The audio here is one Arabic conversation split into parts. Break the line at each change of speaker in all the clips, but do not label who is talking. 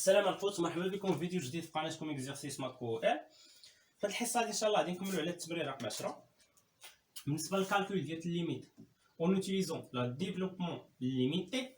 السلام الخوت، مرحبا بكم في فيديو جديد في قناتكم اكزرسيس ماكو ال. في الحصه هذه ان شاء الله غادي نكملوا على التمرين رقم 10 بالنسبه للكالكول ديال الليميت اون اوتيليزون لا ديفلوبمون ليميتي.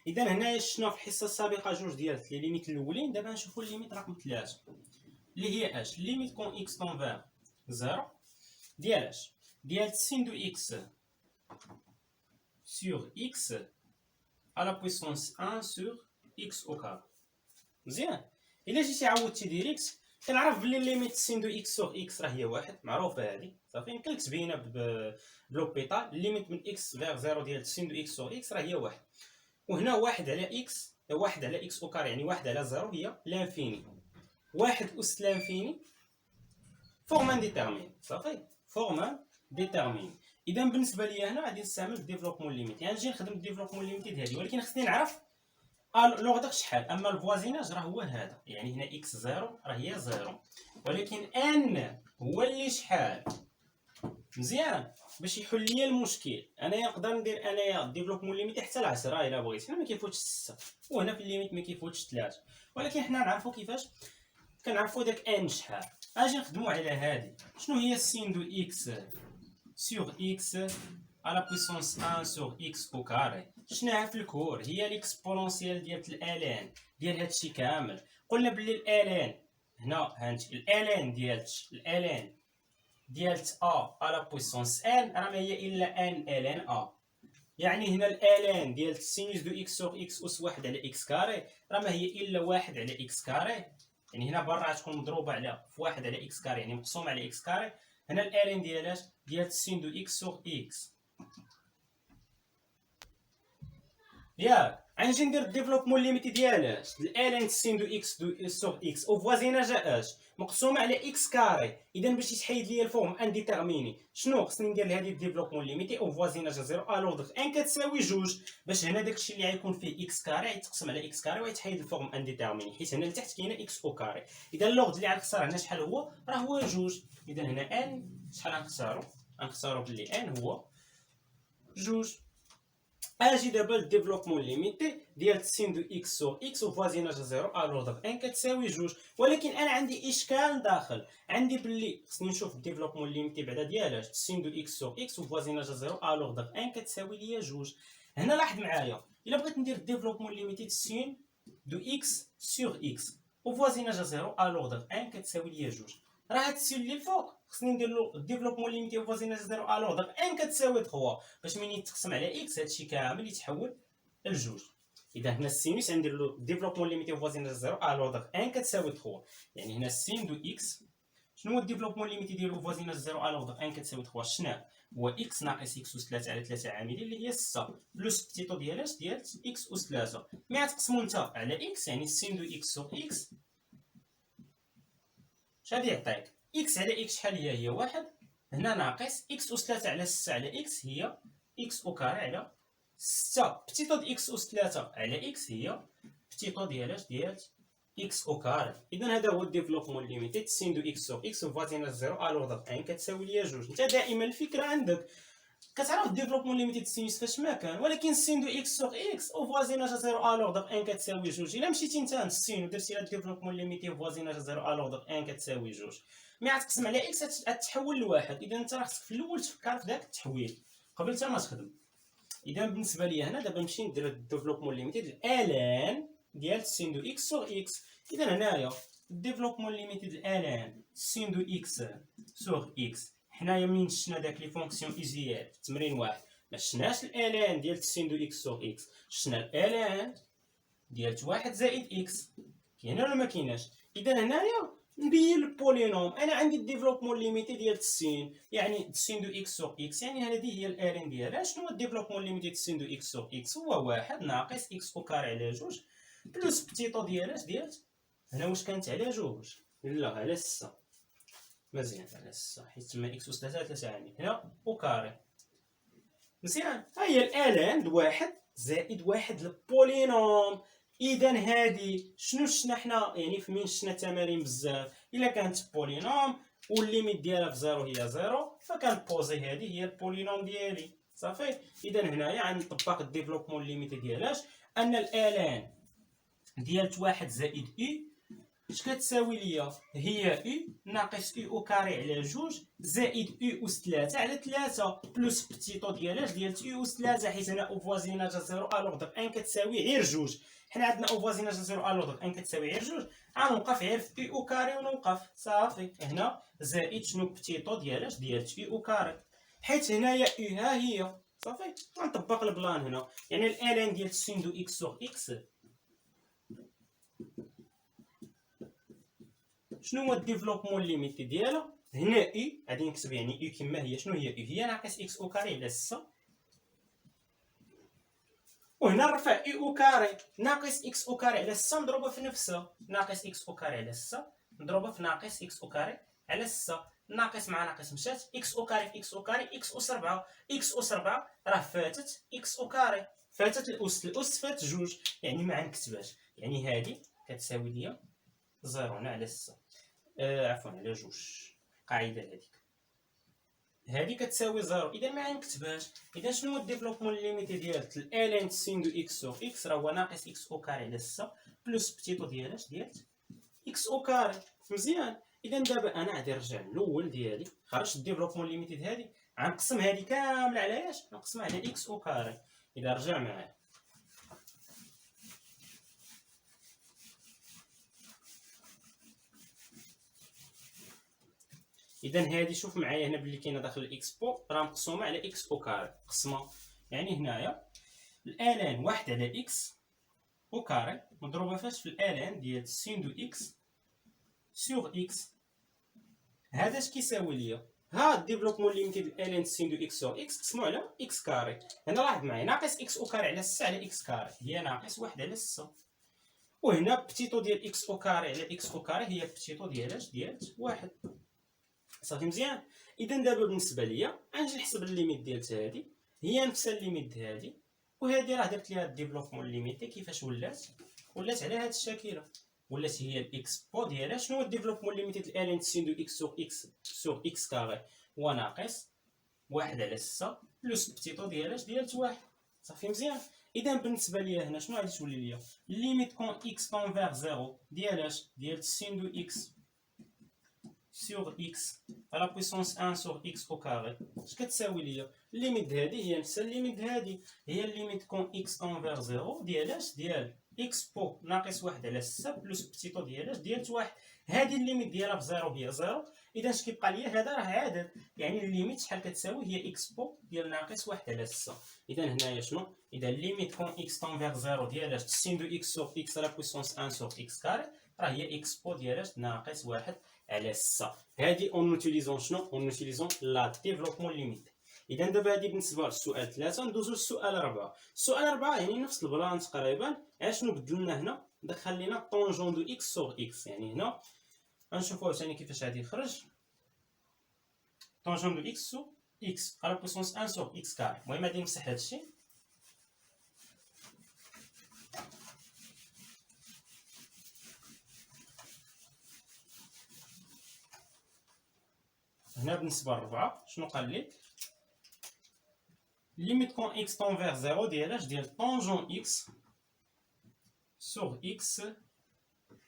اذا هنايا شفنا في الحصه السابقه جوج ديال لي ليميت الاولين. دابا نشوفوا الليميت رقم 3 اللي هي اش ليميت كون اكس طون فير 0 ديال اش ديال سين دو اكس سور اكس على لا بويسونس 1 سور اكس او كار. مزيان. الا جيتي عاودتي ديريكت كنعرف بلي ليميت سين دو اكس سور اكس راه هي واحد، معروفه هذه صافي، يمكن لك تبينها بلوبيطال. ليميت من اكس فيغ زيرو ديال سين دو اكس سور اكس راه هي واحد، وهنا واحد على اكس، واحد على اكس او كار يعني واحد على زيرو هي لانفيني. واحد اس لانفيني فورمان ديتيرمين، صافي فورمان ديتيرمين. اذا بالنسبه لي هنا غادي نستعمل الديفلوبمون ليميت، يعني نجي نخدم الديفلوبمون ليميت هذه، ولكن خصني نعرف لوغدر شحال. اما الفوازيناج راه هو هذا، يعني هنا اكس زيرو راه هي زيرو، ولكن ان هو اللي شحال. مزيان. باش يحل لي المشكل انايا نقدر ندير انايا ديفلوبمون ليميت حتى ل 10 الا بغيت، هنا ما كيفوتش 6 وهنا في الليميت ما كيفوتش 3، ولكن حنا نعرفوا كيفاش كنعرفوا داك ان شحال. اجي نخدموا على هذه. شنو هي السين دو اكس سور اكس على بويسونس 1 سور اكس او كاري؟ شناها في الكور؟ هي ليكسبونونسيال ديال الالان ديال هادشي كامل. قلنا بلي الالان هنا هانت الالان ديالت ا على بويسونس ان راه ما هي الا ان الان ا، يعني هنا الالان ديال السينوس دو اكس سور اكس اس واحد على اكس كاري راه ما هي الا واحد على اكس كاري، يعني هنا برا تكون مضروبه على في واحد على اكس كاري يعني مقسومه على اكس كاري. هنا الالان ديال السين دو اكس سور اكس. ياك غنجي ندير الديفلوبمون ليميتي ديالاش الالان سين دو اكس دو سور اكس او فوازيناج اش مقسومه على اكس كاري. اذا باش يتحيد لي الفورم انديتيرميني شنو خصني ندير لهذه الديفلوبمون ليميتي او فوازيناج زيرو الوغ ان كتساوي جوج، باش هنا داكشي اللي غيكون فيه اكس كاري يتقسم على اكس كاري ويتحيد الفورم انديتيرميني، حيت هنا لتحت كاينه اكس او كاري. اذا اللوغد اللي غنختار هنا شحال هو؟ راه هو جوج. اذا هنا ان شحال غنختارو بلي ان هو جوج. اجي دابا الديفلوبمون ليميتي ديال سين دو اكس سور اكس وفوازيناج زيرو الوغ ان كتساوي جوج، ولكن انا عندي اشكال داخل. عندي بلي خصني نشوف الديفلوبمون ليميتي بعدا ديالاش سين دو اكس سور اكس وفوازيناج زيرو الوغ ان كتساوي ليا جوج. هنا لاحظ معايا، الا بغيت ندير الديفلوبمون ليميتي سين دو اكس سور اكس وفوازيناج زيرو الوغ ان كتساوي ليا جوج، راه هاد السين اللي الفوق خصني ندير له الديفلوبمون ليميتي وفوازيناج زيرو الوغ ان كتساوي 3 باش ملي يتقسم على اكس هادشي كامل يتحول لجوج. اذا هنا السينوس غندير له ديفلوبمون ليميتي وفوازيناج زيرو الوغ ان كتساوي 3، يعني هنا السين دو اكس شنو هو الديفلوبمون ليميتي ديالو فوازيناج زيرو الوغ ان كتساوي 3 شنو هو؟ اكس ناقص اكس اس 3 على 3 عاملين اللي هي 6 بلس بتيتو ديالاش ديال اكس اس 3. ملي غتقسمو نتا على اكس يعني السين دو اكس سور اكس شحال يعطيك؟ اكس على اكس شحال هي؟ هي واحد. هنا ناقص اكس اس 3 على 6 على اكس هي اكس او كاري على 6 بتيتو د اكس اس 3 على اكس هي بتيتو ديالاش ديال اكس او كاري. اذا هذا هو الديفلوبمون ليميتي سين دو اكس سور اكس وفوازيناج زيرو الوغ ان كتساوي ليا جوج. انت دائما الفكره عندك كتعرف الديفلوبمون ليميتي د السينوس فاش ما كان، ولكن سين دو اكس سور اكس وفوازيناج زيرو الوغ ان كتساوي جوج. الا مشيتي انت عند السين ودرتي لها الديفلوبمون ليميتي وفوازيناج زيرو الوغ ان كتساوي جوج، ملي غتقسم على اكس غتحول لواحد. اذا انت خصك في الاول تفكر في داك التحويل قبل حتى ما تخدم. اذا بالنسبه لي هنا دابا نمشي ندير الديفلوبمون ليميتي ديال الان ديال سين دو اكس سور اكس. اذا هنايا الديفلوبمون ليميتي ديال الان سين دو اكس سور اكس، حنايا منين شفنا داك لي فونكسيون ايزيال في التمرين واحد ما شفناش الالان ديال سين دو اكس سور اكس، شفنا الالان ديال واحد زائد اكس. كاينه ولا ما كايناش؟ اذا هنايا نبين البولينوم. انا عندي الديفلوبمون ليميتي ديال السين، يعني السين دو اكس سور اكس، يعني هذه هي الالان ديالها. شنو هو الديفلوبمون ليميتي ديال السين دو اكس سور اكس؟ هو واحد ناقص اكس او كاري على جوج بلس بتيتو ديالاش ديال هنا واش كانت على جوج؟ لا على 6. مزيان على 6 حيت تما اكس اس 3 عامل هنا او كاري. مزيان. ها هي الالان واحد زائد واحد البولينوم. اذا هادي شنو شفنا حنا؟ يعني فمين شفنا تمارين بزاف الا كانت بولينوم والليميت ديالها في زيرو هي زيرو فكان بوزي هادي هي البولينوم ديالي صافي. اذا هنايا غنطبق الديفلوبمون ليميتي ديالاش ان الالان ديال واحد زائد او اش كتساوي ليا؟ هي او ناقص او او كاري على جوج زائد او اس 3 على 3 بلس بتيطو ديال او اس 3، حيت هنا او فوازيناج زيرو الوغ ان كتساوي غير جوج. حنا عندنا او فوازيناج زيرو الوغ ان كتساوي غير جوج، غنوقف غير في او او كاري ونوقف صافي. هنا زائد شنو بتيطو ديال او او كاري، حيت هنايا او ها هي صافي. غنطبق البلان هنا، يعني الان ديال سين دو اكس سوغ اكس شنو هو الديفلوبمون ليميتي ديالها؟ هنا اي غادي نكتب يعني اي كما هي. شنو هي اي؟ هي ناقص اكس او كاري على 6، وهنا نرفع اي او كاري ناقص اكس او كاري على 6 مضروبه في نفسها. ناقص اكس او كاري على 6 مضروبه في ناقص اكس او كاري على 6، ناقص مع ناقص مشات، اكس او كاري في اكس او كاري اكس اس 4. اكس اس 4 راه فاتت اكس او كاري، فاتت الاس فات جوج، يعني ما غنكتبهاش. يعني هذه كتساوي ليا 0 هنا على 6 عفوا على جوج. قاعده هذه كتساوي 0، اذا ما غنكتبهاش. اذا شنو هو الديفلوبمون ليميتي ديال الان سين دو اكس سوغ اكس؟ راه هو ناقص اكس او كاري على 6 بلس بتيتو ديال اكس او كاري. مزيان. اذا دابا انا غادي نرجع للاول ديالي، خرجت الديفلوبمون ليميتي هذه، غنقسم هذه كامله على اش؟ غنقسمها على اكس او كاري. اذا رجع معايا اذا هذه، شوف معايا هنا بلي كاينه داخل الاكس بو راه مقسومه على اكس او كاري قسمه. يعني هنايا الان واحد على اكس او كاري مضروبه فاش في الان ديال سين دو اكس سوغ اكس. هذا اش كيساوي ليا؟ ها الديفلوبمون ليميتي ديال الان سين دو اكس سوغ اكس قسمو على اكس كاري. هنا لاحظ معايا ناقص اكس او كاري على 6 على اكس كاري هي ناقص واحد على 6، وهنا بتيتو ديال اكس او كاري على اكس او كاري هي بتيتو ديال واحد. صافي مزيان. اذا دابا بالنسبه ليا غنجي نحسب الليميت ديال هذه، هي نفس الليميت هذه، وهذه راه درت ليها الديفلوبمون ليميتي. كيفاش ولات على هذه الشكل، ولات هي الاكس بو ديالها. شنو هو الديفلوبمون ليميتي ديال الان سين دو اكس سوغ اكس كاري؟ هو ناقص واحد على 6 بلس بتيتو ديال واحد. صافي مزيان. اذا بالنسبه ليا هنا شنو غادي تولي ليا؟ ليميت كون اكس طون فيغ زيرو ديال سين دو اكس sur x à la puissance 1 sur x au carré. اش كتساوي ليا؟ الليميت هذه هي نفس الليميت هذه، هي الليميت كون x تنفير 0 ديال x بو ناقص 1 على 6 بلس بتيتو ديال واحد. هذه الليميت ديالها في 0 هي 0. اذا اش كيبقى ليا؟ هذا راه عدد، يعني الليميت شحال كتساوي؟ هي x بو ديال ناقص 1 على 6. اذا هنايا شنو؟ اذا الليميت كون x تنفير 0 ديال سين دو x sur x à la puissance 1 sur x كاري راه هي اكس بو ديال ناقص 1 على 6. هذه اون نوتيليزون شنو؟ اون نوتيليزون لا ديفلوبمون ليميت. اذا دابا هذه بالنسبه للسؤال 3. ندوزو للسؤال 4. السؤال 4 يعني نفس البلان تقريبا، شنو بدلنا هنا؟ دخل لنا طونجون دو اكس سوغ اكس. يعني هنا غنشوفو عاوتاني كيفاش غادي يخرج طونجون دو اكس سوغ اكس على بويسونس 1 سوغ اكس كاري. المهم غادي نمسح هادشي. هنا بالنسبه للربعه شنو قال لي؟ ليميت كون اكس تنفير 0 ديال طونجون اكس سوغ اكس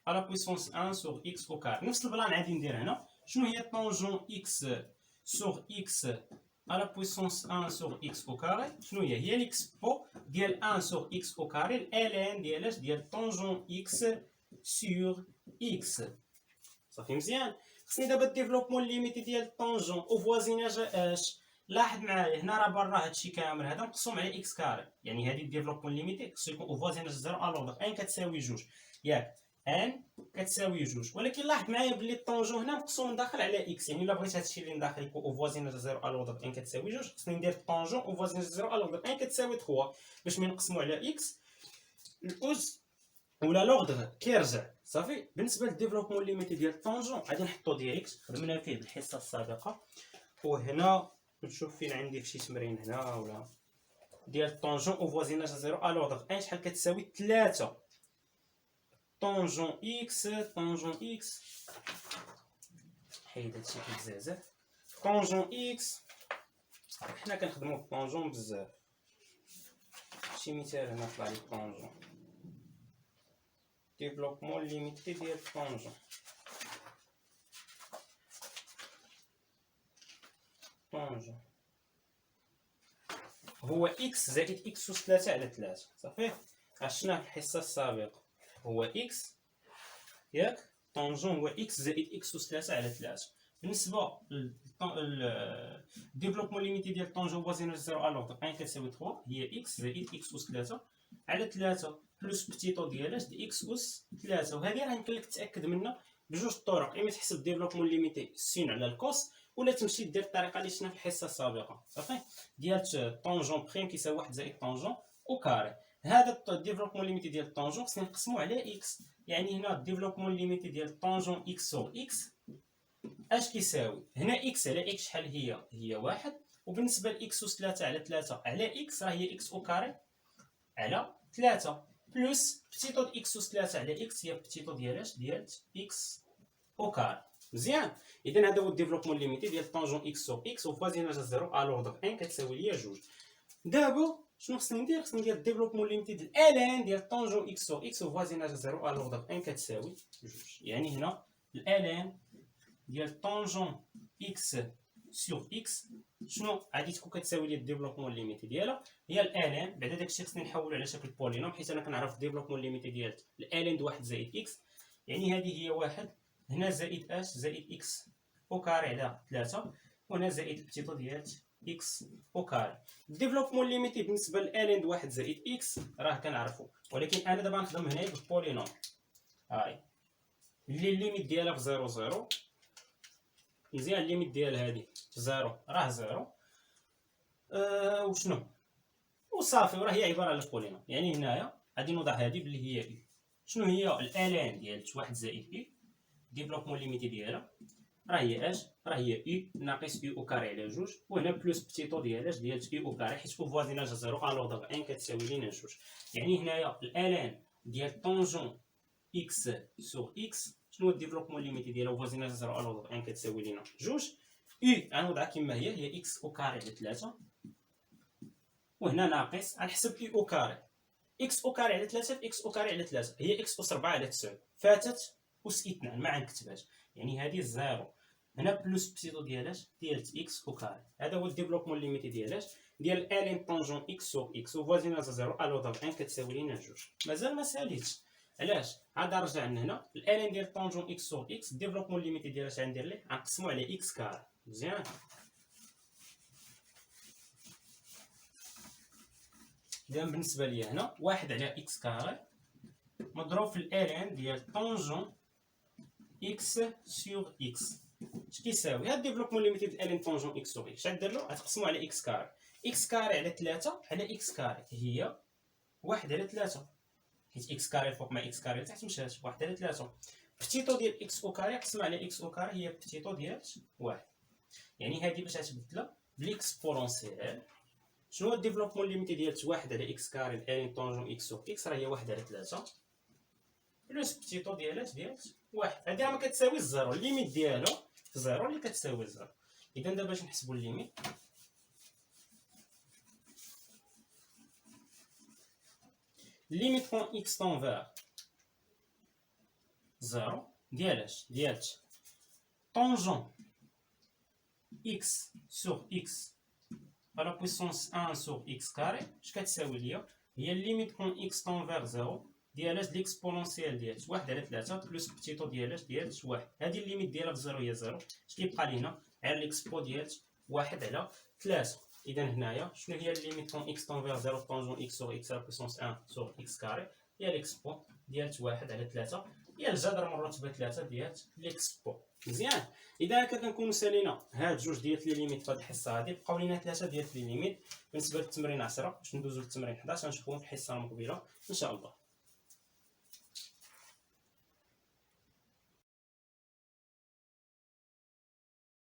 على بويسونس 1 سوغ اكس او كار. نفس البلان غادي ندير هنا. شنو هي طونجون اكس سوغ اكس على بويسونس 1 سوغ اكس او كاري؟ شنو هي الاكس بو ديال 1 سوغ اكس او كاري الان ديال طونجون اكس سوغ اكس. صافي مزيان. خصني دابا الديفلوبمون ليميتي ديال الطونجون او فوازيناج اش. لاحظ معايا هنا راه برا هادشي كامل هذا مقسوم على اكس كاري، يعني هذه الديفلوبمون ليميتي خصو يكون او فوازيناج زيرو الوغ ان كتساوي جوج، ياك ان كتساوي جوج. ولكن لاحظ معايا بلي الطونجون هنا مقسوم داخل على اكس، يعني الا بغيت هادشي اللي داخل يكون او فوازيناج زيرو الوغ ان كتساوي جوج، خصني ندير الطونجون او فوازيناج زيرو الوغ ان كتساوي 3 باش ملي نقسمو على اكس الاس ولا لوغدغ كيرجع. صافي. بالنسبه للديفلوبمون ليميتي ديال الطونجون غادي نحطو ديريكت، خدمنا فيه بالحصه السابقه. وهنا نشوف فين عندي في شي تمرين هنا ولا ديال الطونجون او فوازيناج زيرو الوغ ان شحال كتساوي 3 طونجون اكس حيد هادشي كيتزعزع. طونجون اكس حنا كنخدمو بالطونجون بزاف. شي مثال هنا طلع لي طونجون ديفلوبمون ليميتي ديال طونجون. هو اكس زائد اكس أس 3 على 3 صافي. عشنا في الحصه السابقه هو اكس ياك، طونجون هو اكس زائد اكس أس 3 على 3. بالنسبه للديفلوبمون ليميتي ديال طونجون فوازيناج 0 الوغ ان كتساوي 3 هي اكس زائد اكس أس 3 على 3 بلس بتيتو ديالاش دي اكس أس 3. وهذه راه يمكن لك تاكد منها بجوج طرق، اما تحسب ديفلوبمون ليميتي سين على الكوس، ولا تمشي دير الطريقه اللي شفنا في الحصه السابقه صافي ديال طونجون بريم كيساوي 1 زائد طونجون او كاري. هذا الديفلوبمون ليميتي ديال الطونجون خصنا نقسمو على اكس، يعني هنا الديفلوبمون ليميتي ديال طونجون اكس سور اكس اش كيساوي؟ هنا اكس على اكس شحال هي 1، وبالنسبه لاكس أس 3 على 3 على اكس راه هي اكس او كاري على 3 بلس بتيتو اكس أس 3 على اكس هي بتيتو ديالاش ديال اكس او كاري. مزيان. اذا هذا هو الديفلوبمون ليميتي ديال طونجون اكس سور اكس وفوازيناج 0 الوغ ان كتساوي ليا 2. دابا شنو خصني ندير؟ خصني ندير الديفلوبمون ليميتي ديال الان ديال طونجون اكس سور اكس وفوازيناج 0 الوغ ان كتساوي 2. يعني هنا الان ديال طونجون اكس سور اكس شنو غادي تكون كتساوي لي الديفلوبمون ليميتي ديالها هي الان. بعدا داكشي خصني نحولو على شكل بولينوم، حيت انا كنعرف الديفلوبمون ليميتي ديال الان د 1 زائد اكس، يعني هذه هي 1 هنا زائد اش زائد اكس او كاري على 3، وهنا زائد البتيتو ديال اكس او كاري. الديفلوبمون ليميتي بالنسبه للان د 1 زائد اكس راه كنعرفو، ولكن انا دابا نخدم هنايا بالبولينوم هاي اللي الليميت ديالها في 0 0. مزيان. الليميت ديال هذه في 0 راه 0 وشنو وصافي، وراه هي عباره على بولينوم. يعني هنايا غادي نوضع هذه باللي هي اي. شنو هي الان ديال 1 زائد اي؟ ديفلوبمون ليميتي ديالها راه هي اش؟ راه هي اي ناقص اي او كاري على 2، وهنا بلس بتيتو ديالاش ديال اي او كاري، حيت فوازيناج 0 الوغ ان كتساوي لينا 2. يعني هنايا الان ديال طونجون اكس سور اكس شنو هو الديفلوبمون ليميتي ديالها فوازيناج 0 الوغ ان كتساوي لينا 2. اي غنوضعها كما هي اكس او كاري على 3، وهنا ناقص غنحسب اي او كاري اكس او كاري على 3 في اكس او كاري على 3 هي اكس اس 4 على 9 فاتت اس 2 ما غنكتبهاش، يعني هذه زيرو. هنا بلس بسيطو ديالاش ديال اكس او كاري. هذا هو الديفلوبمون ليميتي ديالاش ديال الين طونجون اكس سور اكس وفوازيناج 0 الوغ ان كتساوي لينا 2. مازال ما ساليتش. علاش؟ عاد نرجع لهنا الالين ديال طونجون اكس سور اكس الديفلوبمون ليميتي ديالها اش غندير ليه؟ غنقسمو على اكس كاري. مزيان. اذا بالنسبه ليا هنا 1 على اكس كاري مضروب في الالين ديال طونجون اكس سور اكس اش كيساوي؟ هاد الديفلوبمون ليميتي ديال الين طونجون اكس سور اكس اش غدير له؟ غتقسمو على اكس كاري. اكس كاري على 3 على اكس كاري هي 1 على 3، حيت اكس كاري الفوق مع اكس كاري لتحت مشات 1 على 3. بتيتو ديال اكس او كاري قسمه على اكس او كاري هي بتيتو ديال 1. يعني هادي باش غتبدلها بالاكسبونونسيال. شنو هو الديفلوبمون ليميتي ديال 1 على اكس كاري الين طونجون اكس سور اكس راه هي 1 على 3 بلس بتيتو ديال 1. هادي راه ما كتساوي الزيرو، الليميت ديالو في 0 اللي كتساوي 0. اذا دابا باش نحسبوا الليميت ليميت كون اكس طون فيغ 0 ديالاش ديال طونجون اكس سور اكس على بويسونس 1 سور اكس كاري اش كتساوي ليا؟ هي ليميت كون اكس طون فيغ 0 ديالاش ليكسبونونسيال ديال 1 على 3 بلس بتيتو ديالاش ديال 1. هذه الليميت ديالها في 0 هي 0. اش كيبقى لينا؟ غير ليكسبو ديال 1 على 3. اذا هنايا شنو هي الليميت كون اكس طون فيغ 0 طونجون اكس سور اكس على بويسونس 1 سور اكس كاري هي ليكسبو ديال 1 على 3 هي الجذر مرتبه 3 ديال ليكسبو. مزيان. اذا هكا كنكونوا سالينا هاد جوج ديال لي ليميت في هاد الحصه هادي، بقاو لينا 3 ديال لي ليميت. بالنسبه للتمرين 10 باش ندوزو للتمرين 11 غنشوفوهم في الحصه المقبله ان شاء الله.